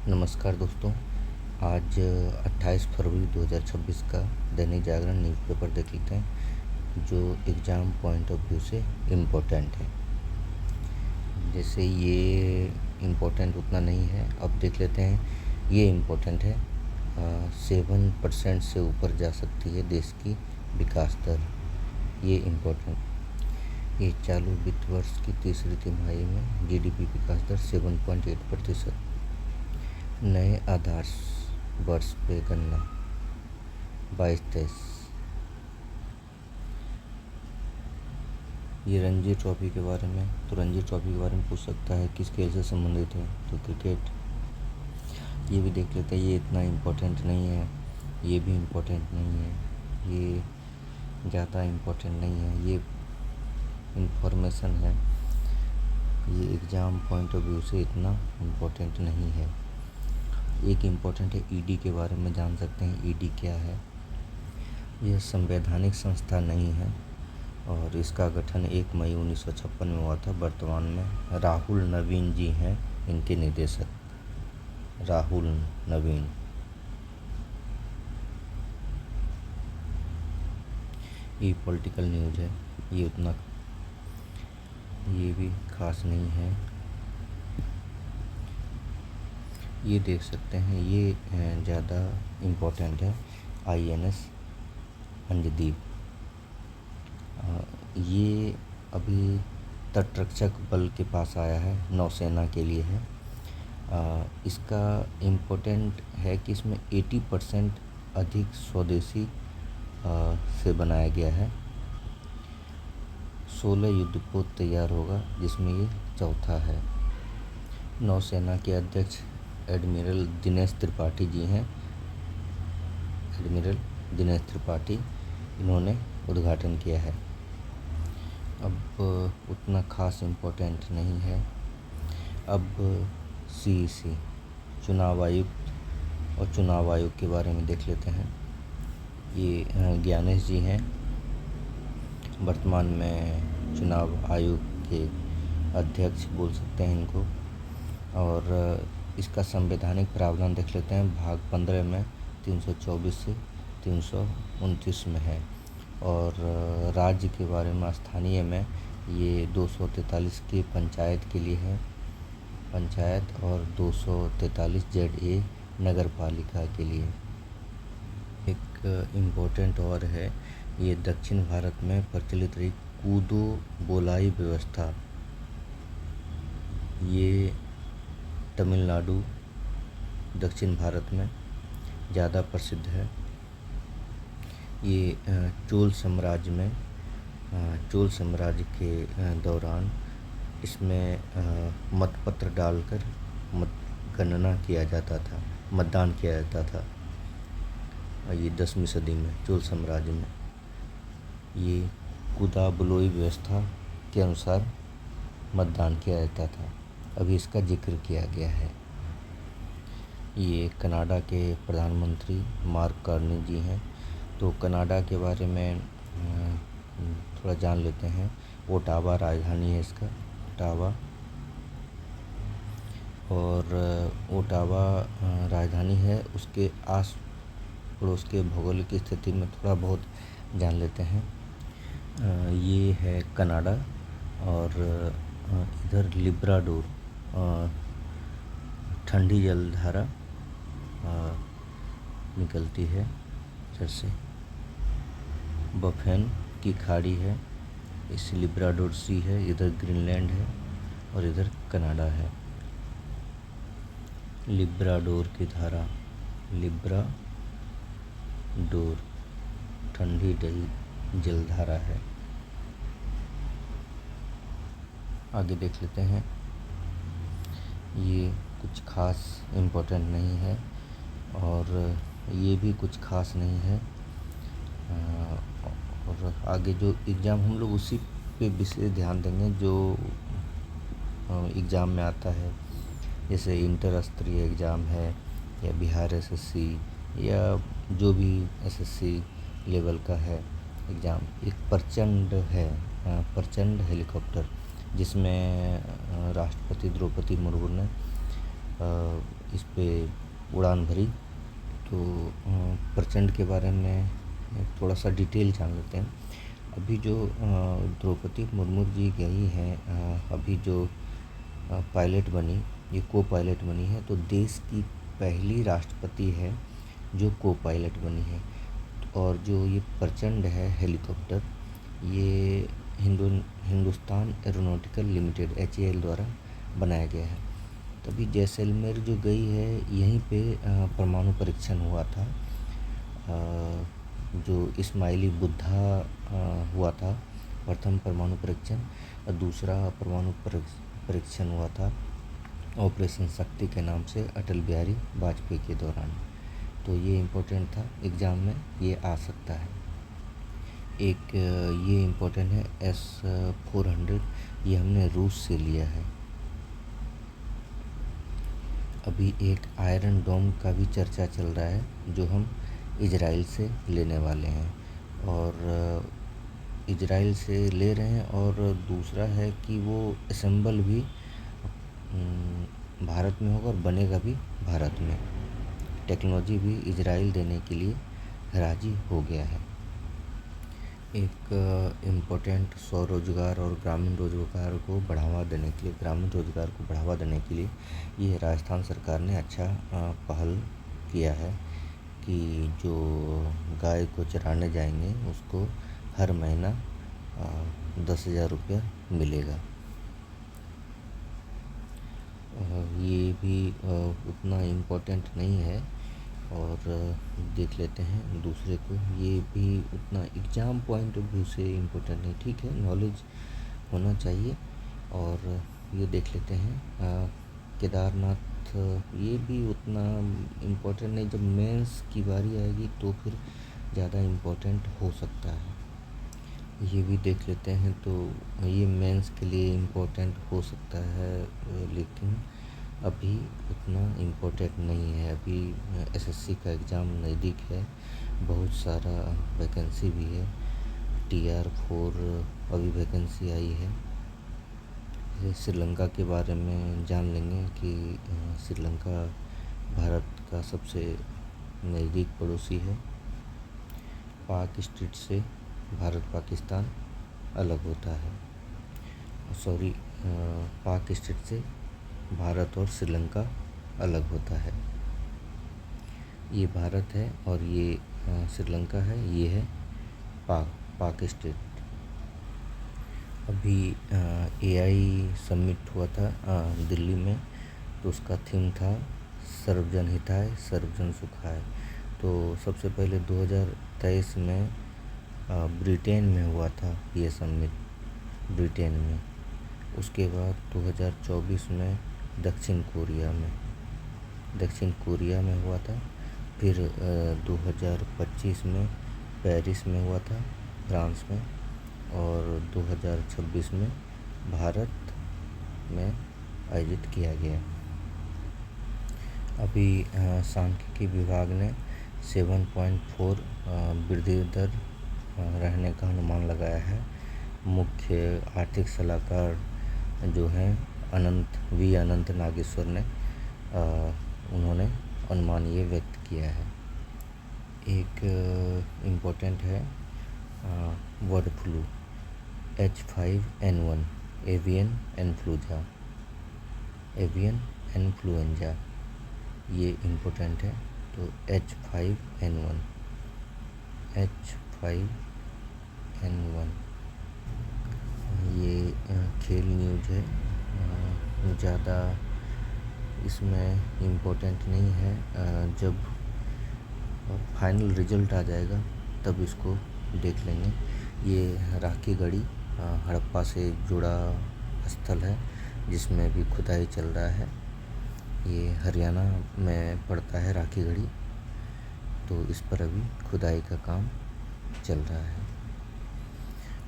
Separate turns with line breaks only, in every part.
नमस्कार दोस्तों। आज 28 फरवरी 2026 का दैनिक जागरण न्यूज़पेपर देख लेते हैं जो एग्ज़ाम पॉइंट ऑफ व्यू से इम्पोर्टेंट है। जैसे ये इम्पोर्टेंट उतना नहीं है, अब देख लेते हैं। ये इम्पोर्टेंट है। 7% से ऊपर जा सकती है देश की विकास दर। ये इम्पोर्टेंट। ये चालू वित्त वर्ष की तीसरी तिमाही में जीडीपी विकास दर 7.8%। नए आधार वर्ष पे गणना 22-23। ये रणजी ट्रॉफी के बारे में, तो रणजी ट्रॉफी के बारे में पूछ सकता है किस खेल से संबंधित है, तो क्रिकेट। ये भी देख लेते हैं। ये इतना इम्पोर्टेंट नहीं है, ये भी इम्पोर्टेंट नहीं है, ये ज़्यादा इम्पोर्टेंट नहीं है, ये इंफॉर्मेशन है। ये एग्ज़ाम पॉइंट ऑफ व्यू से इतना इम्पोर्टेंट नहीं है। एक इम्पोर्टेंट है, ईडी के बारे में जान सकते हैं। ईडी क्या है? यह संवैधानिक संस्था नहीं है और इसका गठन 1 मई 1956 में हुआ था। वर्तमान में राहुल नवीन जी हैं इनके निदेशक, राहुल नवीन। ये पॉलिटिकल न्यूज़ है, ये उतना, ये भी खास नहीं है। ये देख सकते हैं, ये ज़्यादा इम्पोर्टेंट है। INS अंजदीप। ये अभी तटरक्षक बल के पास आया है, नौसेना के लिए है। इसका इम्पोर्टेंट है कि इसमें 80% अधिक स्वदेशी से बनाया गया है। 16 युद्धपोत तैयार होगा जिसमें ये चौथा है। नौसेना के अध्यक्ष एडमिरल दिनेश त्रिपाठी जी हैं। एडमिरल दिनेश त्रिपाठी, इन्होंने उद्घाटन किया है। अब उतना खास इम्पोर्टेंट नहीं है। अब CEC चुनाव आयुक्त और चुनाव आयोग के बारे में देख लेते हैं। ये ज्ञानेश जी हैं, वर्तमान में चुनाव आयोग के अध्यक्ष बोल सकते हैं इनको। और इसका संवैधानिक प्रावधान देख लेते हैं। भाग 15 में 324 से 329 में है। और राज्य के बारे में स्थानीय में ये 243 की पंचायत के लिए है, पंचायत, और 243 ZA नगर पालिका के लिए। एक इम्पोर्टेंट और है, ये दक्षिण भारत में प्रचलित रही कूदो बोलाई व्यवस्था, ये तमिलनाडु दक्षिण भारत में ज़्यादा प्रसिद्ध है। ये चोल साम्राज्य में, चोल साम्राज्य के दौरान इसमें मतपत्र डालकर मतगणना किया जाता था, मतदान किया जाता था। ये 10वीं सदी में चोल साम्राज्य में ये कुदा बलोई व्यवस्था के अनुसार मतदान किया जाता था। अभी इसका जिक्र किया गया है। ये कनाडा के प्रधानमंत्री मार्क कार्नी जी हैं। तो कनाडा के बारे में थोड़ा जान लेते हैं। ओटावा राजधानी है इसका, ओटावा। और ओटावा राजधानी है, उसके आस पड़ोस के भौगोलिक स्थिति में थोड़ा बहुत जान लेते हैं। ये है कनाडा और इधर लिब्राडोर, ठंडी जलधारा निकलती है जैसे बफेन की खाड़ी है, इस लिब्राडोर सी है, इधर ग्रीनलैंड है और इधर कनाडा है। लिब्राडोर की धारा, लिब्राडोर ठंडी जलधारा है। आगे देख लेते हैं। ये कुछ खास इम्पोर्टेंट नहीं है और ये भी कुछ खास नहीं है। और आगे जो एग्ज़ाम, हम लोग उसी पे विशेष ध्यान देंगे जो एग्ज़ाम में आता है। जैसे इंटर स्तरीय एग्ज़ाम है या बिहार SSC या जो भी SSC लेवल का है एग्ज़ाम। एक प्रचंड है, प्रचंड हेलीकॉप्टर, जिसमें राष्ट्रपति द्रौपदी मुर्मू ने इस पे उड़ान भरी। तो प्रचंड के बारे में थोड़ा सा डिटेल जान लेते हैं। अभी जो द्रौपदी मुर्मू जी गई हैं, अभी जो पायलट बनी, ये को पायलट बनी है, तो देश की पहली राष्ट्रपति है जो को पायलट बनी है। और जो ये प्रचंड है हेलीकॉप्टर, ये हिंदुस्तान एरोनॉटिकल लिमिटेड HAL द्वारा बनाया गया है। तभी जैसलमेर जो गई है, यहीं पे परमाणु परीक्षण हुआ था। जो इस्माइली बुद्धा हुआ था प्रथम परमाणु परीक्षण, और दूसरा परमाणु परीक्षण हुआ था ऑपरेशन शक्ति के नाम से अटल बिहारी वाजपेयी के दौरान। तो ये इम्पोर्टेंट था, एग्ज़ाम में ये आ सकता है। एक ये इम्पोर्टेंट है S-400, ये हमने रूस से लिया है। अभी एक आयरन डोम का भी चर्चा चल रहा है, जो हम इजराइल से लेने वाले हैं, और इजराइल से ले रहे हैं। और दूसरा है कि वो असेंबल भी भारत में होगा और बनेगा भी भारत में। टेक्नोलॉजी भी इजराइल देने के लिए राजी हो गया है। एक इम्पोर्टेंट स्वरोजगार और ग्रामीण रोजगार को बढ़ावा देने के लिए, ग्रामीण रोजगार को बढ़ावा देने के लिए ये राजस्थान सरकार ने अच्छा पहल किया है कि जो गाय को चराने जाएंगे उसको हर महीना 10,000 रुपया मिलेगा। ये भी उतना इम्पोर्टेंट नहीं है, और देख लेते हैं दूसरे को। ये भी उतना एग्ज़ाम पॉइंट ऑफ व्यू से इम्पोर्टेंट नहीं, ठीक है, नॉलेज होना चाहिए। और ये देख लेते हैं केदारनाथ, ये भी उतना इम्पोर्टेंट नहीं। जब मेंस की बारी आएगी तो फिर ज़्यादा इम्पोर्टेंट हो सकता है। ये भी देख लेते हैं। तो ये मेंस के लिए इम्पोर्टेंट हो सकता है, लेकिन अभी उतना इम्पोर्टेंट नहीं है। अभी SSC का एग्ज़ाम नज़दीक है, बहुत सारा वैकेंसी भी है। TR4 अभी वैकेंसी आई है। श्रीलंका के बारे में जान लेंगे कि श्रीलंका भारत का सबसे नज़दीक पड़ोसी है। पाक स्टेट से भारत पाकिस्तान अलग होता है, सॉरी, पाक स्टेट से भारत और श्रीलंका अलग होता है। ये भारत है और ये श्रीलंका है, ये है पाक स्टेट। अभी AI समिट हुआ था दिल्ली में, तो उसका थीम था सर्वजन हिताय सर्वजन सुखाय। तो सबसे पहले 2023 में ब्रिटेन में हुआ था ये समिट, ब्रिटेन में। उसके बाद 2024 में दक्षिण कोरिया में हुआ था। फिर 2025 में पेरिस में हुआ था, फ्रांस में। और 2026 में भारत में आयोजित किया गया। अभी सांख्यिकी विभाग ने 7.4 वृद्धि दर रहने का अनुमान लगाया है। मुख्य आर्थिक सलाहकार जो हैं अनंत नागेश्वर ने उन्होंने अनुमान ये व्यक्त किया है। एक इम्पोर्टेंट है bird flu H5N1 avian influenza, ये इम्पोर्टेंट है। तो H5N1 ये खेल न्यूज है, ज़्यादा इसमें इम्पोर्टेंट नहीं है। जब फाइनल रिजल्ट आ जाएगा तब इसको देख लेंगे। ये राखी गढ़ी हड़प्पा से जुड़ा स्थल है, जिसमें भी खुदाई चल रहा है। ये हरियाणा में पड़ता है राखी गढ़ी, तो इस पर अभी खुदाई का काम चल रहा है,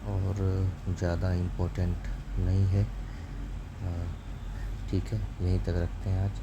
और ज़्यादा इम्पोर्टेंट नहीं है। ठीक है, यहीं तक रखते हैं आज।